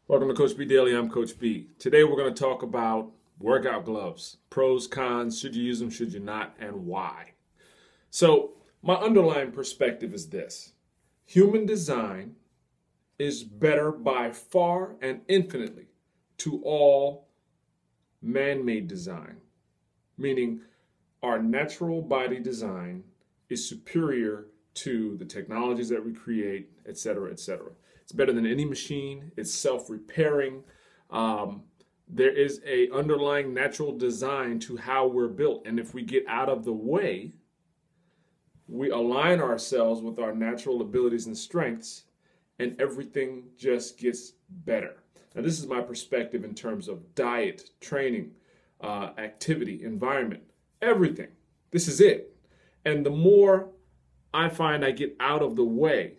Welcome to Coach B Daily. I'm Coach B. Today we're going to talk about workout gloves. Pros, cons, should you use them, should you not, and why. So my underlying perspective is this. Human design is better by far and infinitely to all man-made design. Meaning our natural body design is superior to the technologies that we create, etc., etc. It's better than any machine. It's self-repairing. There is a underlying natural design to how we're built. And if we get out of the way, we align ourselves with our natural abilities and strengths, and everything just gets better. Now, this is my perspective in terms of diet, training, activity, environment, everything. This is it. And the more I find I get out of the way,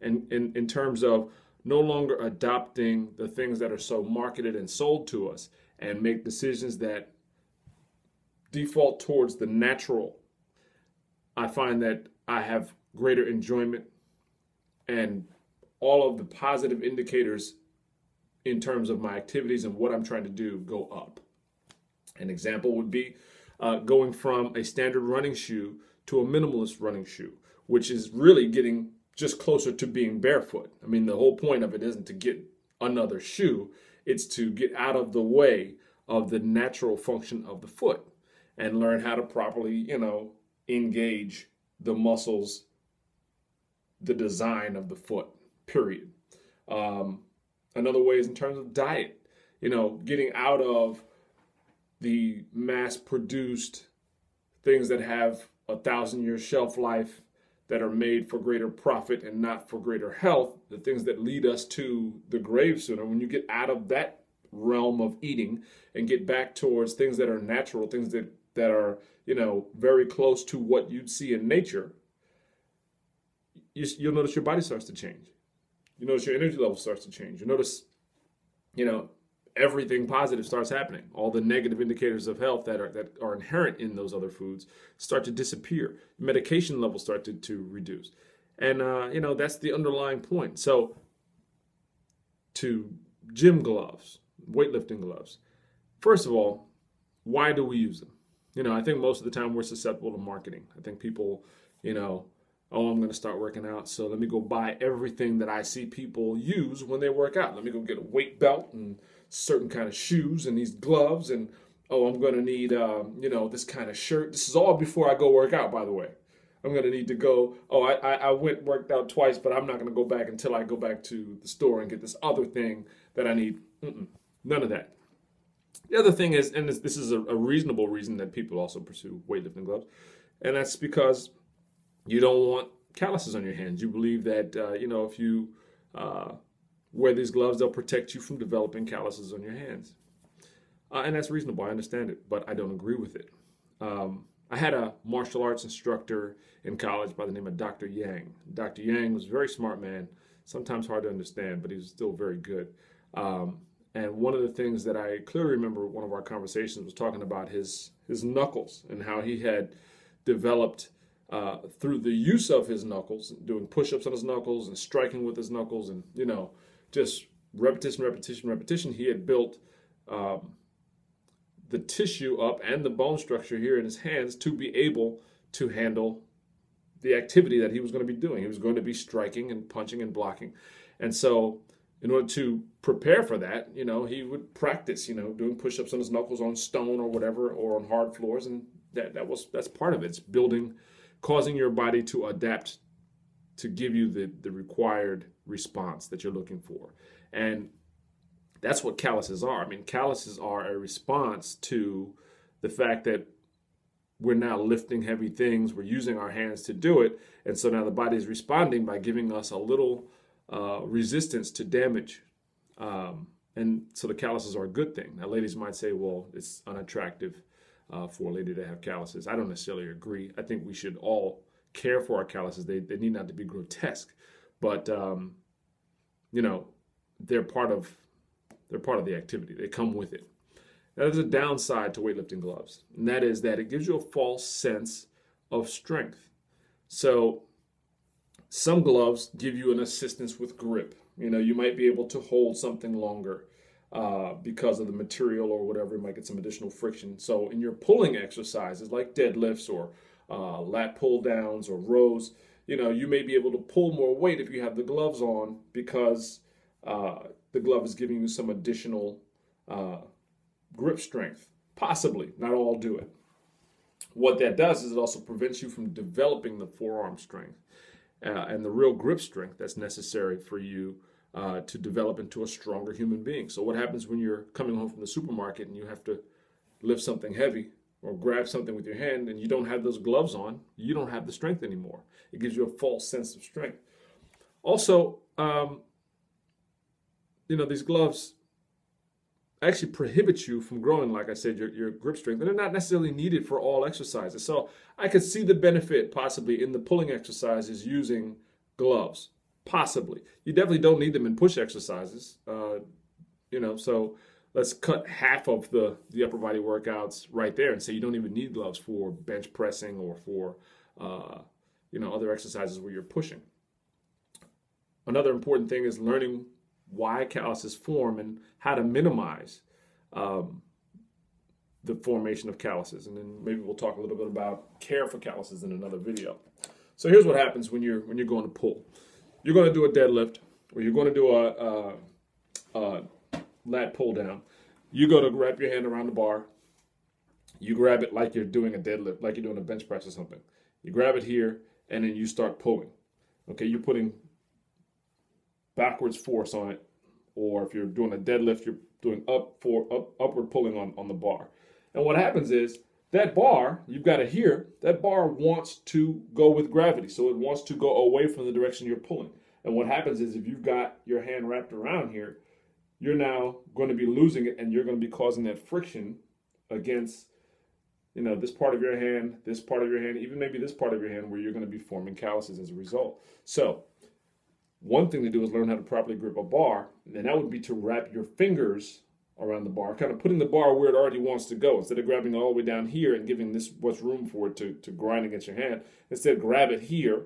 and in terms of no longer adopting the things that are so marketed and sold to us and make decisions that default towards the natural, I find that I have greater enjoyment and all of the positive indicators in terms of my activities and what I'm trying to do go up. An example would be going from a standard running shoe to a minimalist running shoe, which is really getting just closer to being barefoot. I mean, the whole point of it isn't to get another shoe. It's to get out of the way of the natural function of the foot and learn how to properly, engage the muscles, the design of the foot, period. Another way is in terms of diet, getting out of the mass-produced things that have 1,000-year shelf life that are made for greater profit and not for greater health, the things that lead us to the grave sooner. When you get out of that realm of eating and get back towards things that are natural, things that are, very close to what you'd see in nature, you'll notice your body starts to change. You notice your energy level starts to change. You notice, everything positive starts happening. All the negative indicators of health that are inherent in those other foods start to disappear. Medication levels start to reduce. And, that's the underlying point. So to gym gloves, weightlifting gloves, first of all, why do we use them? I think most of the time we're susceptible to marketing. I think people, oh, I'm going to start working out, so let me go buy everything that I see people use when they work out. Let me go get a weight belt and certain kind of shoes and these gloves, and oh, I'm going to need this kind of shirt. This is all before I go work out, by the way. I'm going to need to go, I worked out twice, but I'm not going to go back until I go back to the store and get this other thing that I need. None of that. The other thing is, and this is a reasonable reason that people also pursue weightlifting gloves, and that's because you don't want calluses on your hands. You believe that, if you wear these gloves, they'll protect you from developing calluses on your hands. And that's reasonable. I understand it, but I don't agree with it. I had a martial arts instructor in college by the name of Dr. Yang. Dr. Yang was a very smart man, sometimes hard to understand, but he was still very good. And one of the things that I clearly remember one of our conversations was talking about his knuckles and how he had developed through the use of his knuckles, doing push-ups on his knuckles and striking with his knuckles and, just repetition, he had built the tissue up and the bone structure here in his hands to be able to handle the activity that he was going to be doing. He was going to be striking and punching and blocking. And so in order to prepare for that, he would practice, doing push-ups on his knuckles on stone or whatever, or on hard floors. And that's part of it. It's causing your body to adapt to give you the required response that you're looking for. And that's what calluses are. I mean, calluses are a response to the fact that we're now lifting heavy things. We're using our hands to do it. And so now the body is responding by giving us a little resistance to damage. And so the calluses are a good thing. Now, ladies might say, well, it's unattractive for a lady to have calluses. I don't necessarily agree. I think we should all care for our calluses. They need not to be grotesque, but they're part of the activity. They come with it. Now, there's a downside to weightlifting gloves, and that is that it gives you a false sense of strength. So some gloves give you an assistance with grip. You might be able to hold something longer because of the material or whatever. You might get some additional friction. So in your pulling exercises like deadlifts or lat pull downs or rows, you may be able to pull more weight if you have the gloves on because the glove is giving you some additional grip strength. Possibly, not all do it. What that does is it also prevents you from developing the forearm strength and the real grip strength that's necessary for you to develop into a stronger human being. So what happens when you're coming home from the supermarket and you have to lift something heavy or grab something with your hand and you don't have those gloves on? You don't have the strength anymore. It gives you a false sense of strength. Also, these gloves actually prohibit you from growing, like I said, your grip strength, and they're not necessarily needed for all exercises. So I could see the benefit possibly in the pulling exercises using gloves. Possibly. You definitely don't need them in push exercises. So let's cut half of the upper body workouts right there and say you don't even need gloves for bench pressing or for other exercises where you're pushing. Another important thing is learning why calluses form and how to minimize the formation of calluses. And then maybe we'll talk a little bit about care for calluses in another video. So here's what happens when you're going to pull. You're going to do a deadlift or you're going to do a lat pull down. You go to wrap your hand around the bar. You grab it like you're doing a deadlift, like you're doing a bench press or something. You grab it here and then you start pulling. Okay, you're putting backwards force on it, or if you're doing a deadlift, you're doing upward pulling on the bar. And what happens is that bar, you've got it here, that bar wants to go with gravity, so it wants to go away from the direction you're pulling. And what happens is if you've got your hand wrapped around here, you're now going to be losing it, and you're going to be causing that friction against this part of your hand, this part of your hand, even maybe this part of your hand, where you're going to be forming calluses as a result. So one thing to do is learn how to properly grip a bar, and that would be to wrap your fingers around the bar, kind of putting the bar where it already wants to go. Instead of grabbing it all the way down here and giving this what's room for it to grind against your hand, instead grab it here.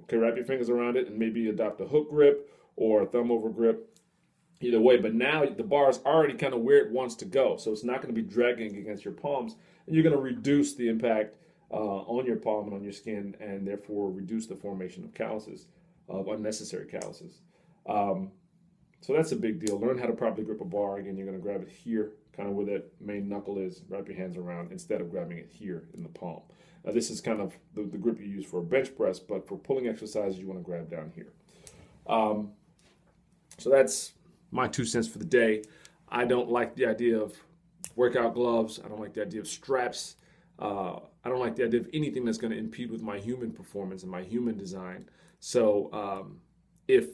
Okay, wrap your fingers around it and maybe adopt a hook grip or a thumb over grip. Either way, but now the bar is already kind of where it wants to go, so it's not going to be dragging against your palms, and you're going to reduce the impact on your palm and on your skin, and therefore reduce the formation of calluses, of unnecessary calluses. So that's a big deal. Learn how to properly grip a bar. Again, you're going to grab it here, kind of where that main knuckle is. Wrap your hands around instead of grabbing it here in the palm. Now, this is kind of the grip you use for a bench press, but for pulling exercises, you want to grab down here. So that's my 2 cents for the day. I don't like the idea of workout gloves. I don't like the idea of straps. I don't like the idea of anything that's going to impede with my human performance and my human design. So if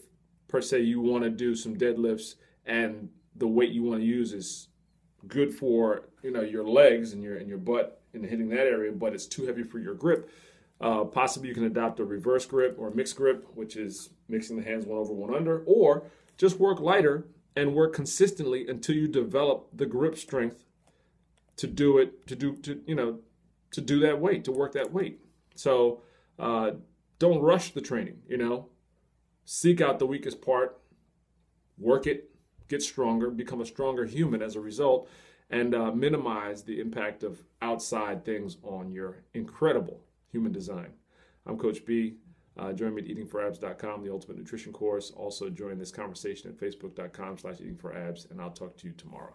per se you want to do some deadlifts and the weight you want to use is good for your legs and your butt and hitting that area, but it's too heavy for your grip, possibly you can adopt a reverse grip or a mixed grip, which is mixing the hands one over one under, or just work lighter and work consistently until you develop the grip strength to do it, to do that weight, to work that weight. So don't rush the training, Seek out the weakest part, work it, get stronger, become a stronger human as a result, and minimize the impact of outside things on your incredible human design. I'm Coach B. Join me at eatingforabs.com, the ultimate nutrition course. Also join this conversation at facebook.com/eatingforabs, and I'll talk to you tomorrow.